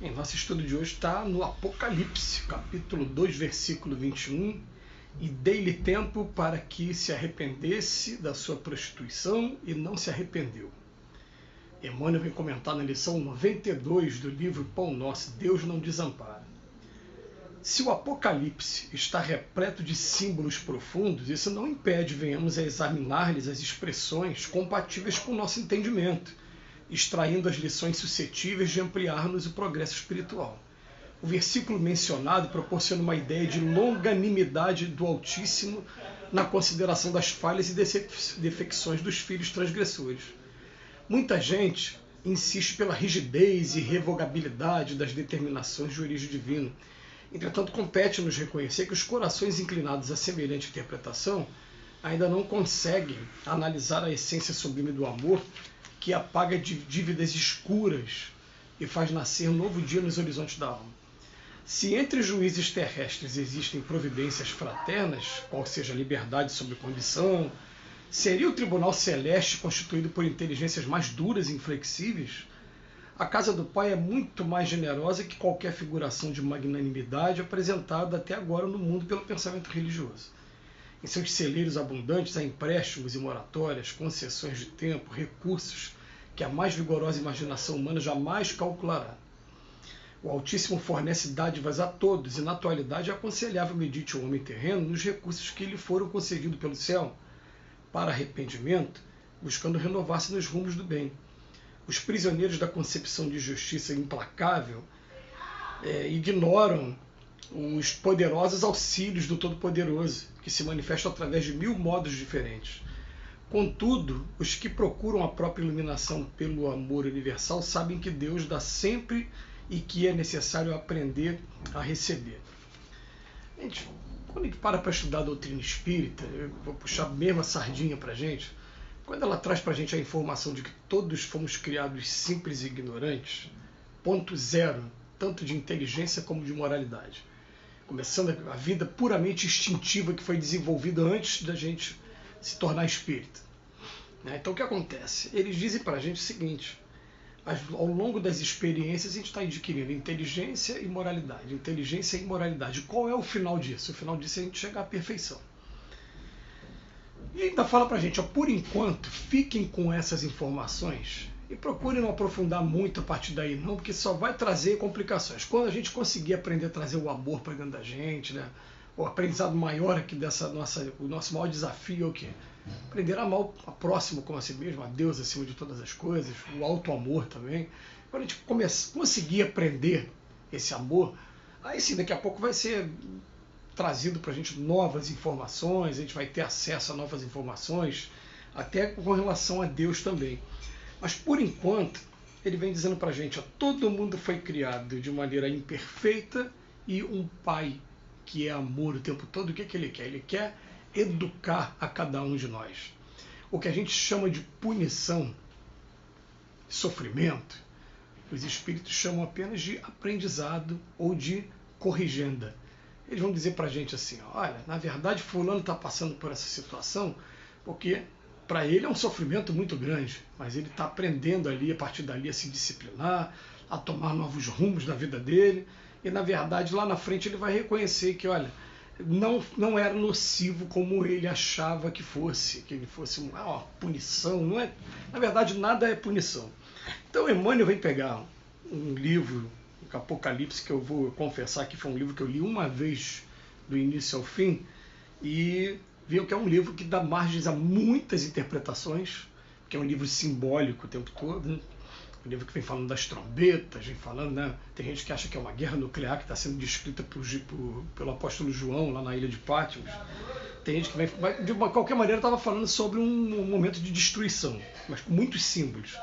Em nosso estudo de hoje está no Apocalipse, capítulo 2, versículo 21. E dei-lhe tempo para que se arrependesse da sua prostituição e não se arrependeu. Emmanuel vem comentar na lição 92 do livro Pão Nosso, Deus não desampara. Se o Apocalipse está repleto de símbolos profundos, isso não impede venhamos a examinar-lhes as expressões compatíveis com o nosso entendimento, extraindo as lições suscetíveis de ampliar-nos o progresso espiritual. O versículo mencionado proporciona uma ideia de longanimidade do Altíssimo na consideração das falhas e defecções dos filhos transgressores. Muita gente insiste pela rigidez e irrevogabilidade das determinações de origem divina. Entretanto, compete-nos reconhecer que os corações inclinados a semelhante interpretação ainda não conseguem analisar a essência sublime do amor que apaga dívidas escuras e faz nascer novo dia nos horizontes da alma. Se entre juízes terrestres existem providências fraternas, qual seja a liberdade sob condição, seria o tribunal celeste constituído por inteligências mais duras e inflexíveis? A casa do Pai é muito mais generosa que qualquer figuração de magnanimidade apresentada até agora no mundo pelo pensamento religioso. Em seus celeiros abundantes há empréstimos e moratórias, concessões de tempo, recursos que a mais vigorosa imaginação humana jamais calculará. O Altíssimo fornece dádivas a todos e, na atualidade, é aconselhável medite o homem terreno nos recursos que lhe foram concedidos pelo céu para arrependimento, buscando renovar-se nos rumos do bem. Os prisioneiros da concepção de justiça implacável ignoram os poderosos auxílios do Todo-Poderoso, que se manifestam através de 1000 modos diferentes. Contudo, os que procuram a própria iluminação pelo amor universal sabem que Deus dá sempre e que é necessário aprender a receber. Gente, quando a gente para estudar a doutrina espírita, eu vou puxar mesmo a sardinha para a gente, quando ela traz para a gente a informação de que todos fomos criados simples e ignorantes, ponto zero, tanto de inteligência como de moralidade. Começando a vida puramente instintiva que foi desenvolvida antes da gente se tornar espírita. Então o que acontece? Eles dizem para a gente o seguinte: ao longo das experiências a gente está adquirindo inteligência e moralidade. Inteligência e moralidade. Qual é o final disso? O final disso é a gente chegar à perfeição. E ainda fala para a gente, por enquanto, fiquem com essas informações e procurem não aprofundar muito a partir daí não, porque só vai trazer complicações. Quando a gente conseguir aprender a trazer o amor para dentro da gente, né, o aprendizado maior aqui o nosso maior desafio é o quê? Aprender a amar a próximo como a si mesmo, a Deus acima de todas as coisas, o auto-amor também. Quando a gente conseguir aprender esse amor, aí sim, daqui a pouco vai ser trazido para a gente novas informações, a gente vai ter acesso a novas informações, até com relação a Deus também. Mas, por enquanto, ele vem dizendo para a gente, todo mundo foi criado de maneira imperfeita e um Pai que é amor o tempo todo, o que ele quer? Ele quer educar a cada um de nós. O que a gente chama de punição, sofrimento, os espíritos chamam apenas de aprendizado ou de corrigenda. Eles vão dizer para a gente assim, olha, na verdade fulano está passando por essa situação porque para ele é um sofrimento muito grande, mas ele está aprendendo ali, a partir dali, a se disciplinar, a tomar novos rumos na vida dele, e na verdade lá na frente ele vai reconhecer que, olha, não era nocivo como ele achava que ele fosse uma punição, não é, na verdade nada é punição. Então Emmanuel vem pegar um livro, Apocalipse, que eu vou confessar que foi um livro que eu li uma vez do início ao fim, e viu que é um livro que dá margens a muitas interpretações, que é um livro simbólico o tempo todo, né? Um livro que vem falando das trombetas, vem falando, né? Tem gente que acha que é uma guerra nuclear que está sendo descrita pelo apóstolo João lá na ilha de Patmos. Tem gente que de qualquer maneira estava falando sobre um momento de destruição, mas com muitos símbolos.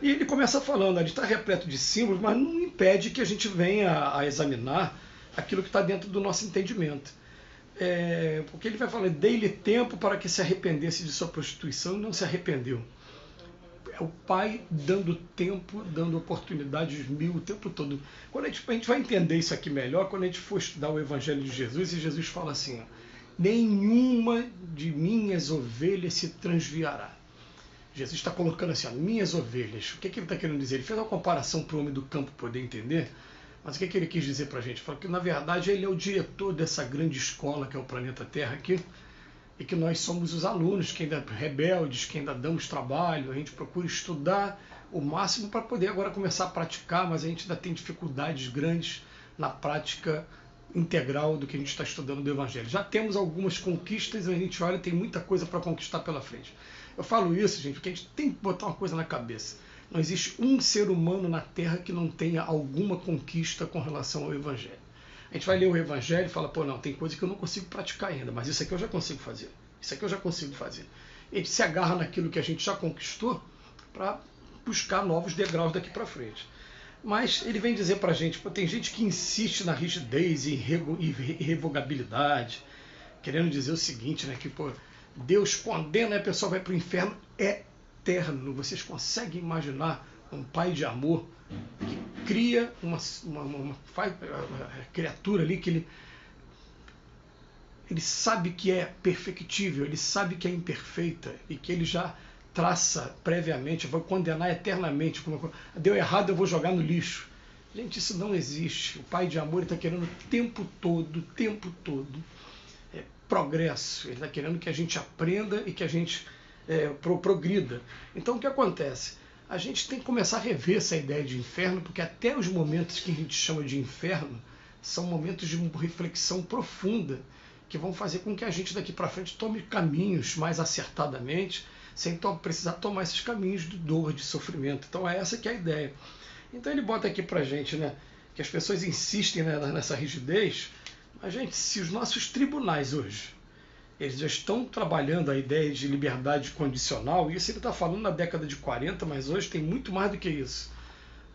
E ele começa falando, ele está repleto de símbolos, mas não impede que a gente venha a examinar aquilo que está dentro do nosso entendimento. Porque ele vai falar, dei-lhe tempo para que se arrependesse de sua prostituição e não se arrependeu. É o Pai dando tempo, dando oportunidades mil o tempo todo. Quando a gente vai entender isso aqui melhor, quando a gente for estudar o Evangelho de Jesus, e Jesus fala assim, nenhuma de minhas ovelhas se transviará. Jesus está colocando assim, ó, minhas ovelhas. O que ele está querendo dizer? Ele fez uma comparação para o homem do campo poder entender, mas o que ele quis dizer para a gente? Ele falou que, na verdade, ele é o diretor dessa grande escola que é o planeta Terra aqui, e que nós somos os alunos, que ainda rebeldes, que ainda damos trabalho, a gente procura estudar o máximo para poder agora começar a praticar, mas a gente ainda tem dificuldades grandes na prática integral do que a gente está estudando do Evangelho. Já temos algumas conquistas, a gente olha, tem muita coisa para conquistar pela frente. Eu falo isso, gente, porque a gente tem que botar uma coisa na cabeça. Não existe um ser humano na Terra que não tenha alguma conquista com relação ao Evangelho. A gente vai ler o Evangelho e fala, pô, não, tem coisa que eu não consigo praticar ainda, mas isso aqui eu já consigo fazer. Isso aqui eu já consigo fazer. E a gente se agarra naquilo que a gente já conquistou para buscar novos degraus daqui para frente. Mas ele vem dizer para a gente, pô, tem gente que insiste na rigidez e irrevogabilidade, querendo dizer o seguinte, né, que pô, Deus condena e a pessoa vai para o inferno eterno. Vocês conseguem imaginar um pai de amor que cria uma criatura ali que ele sabe que é perfectível, ele sabe que é imperfeita e que ele já traça previamente, vai condenar eternamente. Deu errado, eu vou jogar no lixo. Gente, isso não existe. O pai de amor está querendo o tempo todo, progresso. Ele está querendo que a gente aprenda e que a gente progrida. Então, o que acontece? A gente tem que começar a rever essa ideia de inferno, porque até os momentos que a gente chama de inferno são momentos de reflexão profunda, que vão fazer com que a gente daqui para frente tome caminhos mais acertadamente, sem precisar tomar esses caminhos de dor, de sofrimento. Então é essa que é a ideia. Então ele bota aqui para a gente, né, que as pessoas insistem, né, nessa rigidez, mas, gente, se os nossos tribunais hoje, eles já estão trabalhando a ideia de liberdade condicional, e isso ele está falando na década de 40, mas hoje tem muito mais do que isso.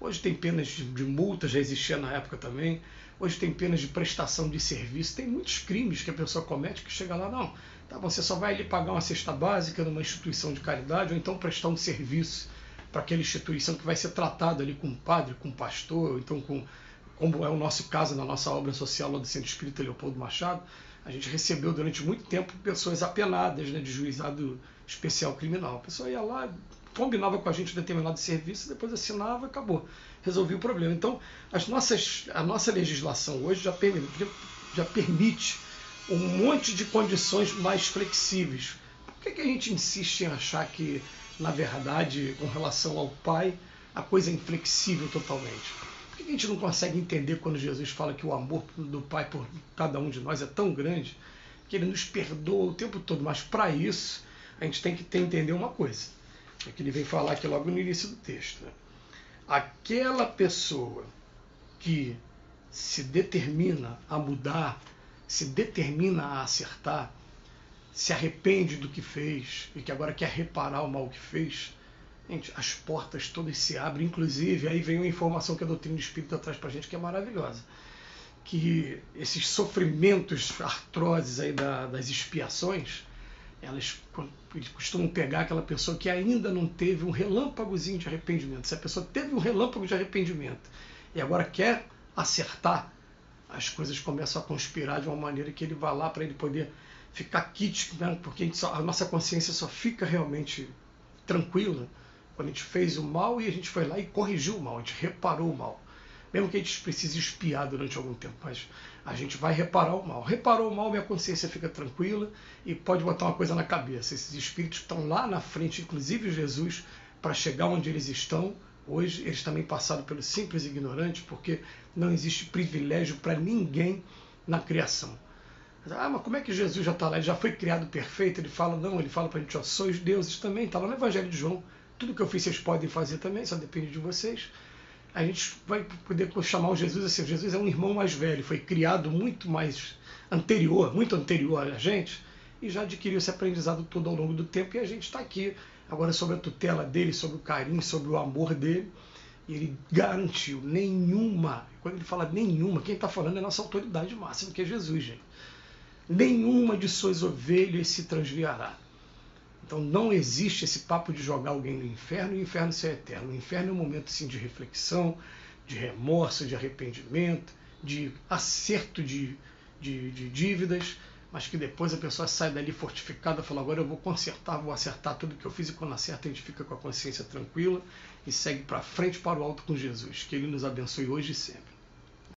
Hoje tem penas de multa, já existia na época também. Hoje tem penas de prestação de serviço. Tem muitos crimes que a pessoa comete que chega lá, não, tá, você só vai ali pagar uma cesta básica numa instituição de caridade ou então prestar um serviço para aquela instituição que vai ser tratado ali com um padre, com um pastor, ou então como é o nosso caso na nossa obra social lá do Centro Espírita Leopoldo Machado. A gente recebeu durante muito tempo pessoas apenadas, né, de juizado especial criminal. A pessoa ia lá, combinava com a gente um determinado serviço, depois assinava, acabou. Resolvia o problema. Então, a nossa legislação hoje já permite um monte de condições mais flexíveis. Por que a gente insiste em achar que, na verdade, com relação ao Pai, a coisa é inflexível totalmente? Por que a gente não consegue entender quando Jesus fala que o amor do Pai por cada um de nós é tão grande que ele nos perdoa o tempo todo? Mas para isso, a gente tem que entender uma coisa. É que ele vem falar aqui logo no início do texto. Né? Aquela pessoa que se determina a mudar, se determina a acertar, se arrepende do que fez e que agora quer reparar o mal que fez, gente, as portas todas se abrem. Inclusive, aí vem uma informação que a doutrina espírita traz para a gente que é maravilhosa, que esses sofrimentos artroses aí das expiações, eles costumam pegar aquela pessoa que ainda não teve um relâmpagozinho de arrependimento. Se a pessoa teve um relâmpago de arrependimento e agora quer acertar, as coisas começam a conspirar de uma maneira que ele vai lá para ele poder ficar quite, né? Porque a nossa consciência só fica realmente tranquila quando a gente fez o mal e a gente foi lá e corrigiu o mal, a gente reparou o mal. Mesmo que a gente precise expiar durante algum tempo, mas a gente vai reparar o mal. Reparou o mal, minha consciência fica tranquila e pode botar uma coisa na cabeça. Esses espíritos estão lá na frente, inclusive Jesus, para chegar onde eles estão. Hoje, eles também passaram pelo simples ignorante, porque não existe privilégio para ninguém na criação. Ah, mas como é que Jesus já está lá? Ele já foi criado perfeito? Ele fala, não, ele fala para a gente, ó, sois deuses também. Está lá no Evangelho de João. Tudo que eu fiz vocês podem fazer também, só depende de vocês. A gente vai poder chamar o Jesus assim, Jesus é um irmão mais velho, foi criado muito anterior a gente, e já adquiriu esse aprendizado todo ao longo do tempo, e a gente está aqui agora sob a tutela dele, sob o carinho, sob o amor dele, e ele garantiu nenhuma, quando ele fala nenhuma, quem está falando é a nossa autoridade máxima, que é Jesus, gente. Nenhuma de suas ovelhas se transviará. Então não existe esse papo de jogar alguém no inferno e o inferno ser eterno. O inferno é um momento sim, de reflexão, de remorso, de arrependimento, de acerto de dívidas, mas que depois a pessoa sai dali fortificada, fala, agora eu vou consertar, vou acertar tudo que eu fiz, e quando acerta a gente fica com a consciência tranquila e segue para frente, para o alto com Jesus. Que Ele nos abençoe hoje e sempre.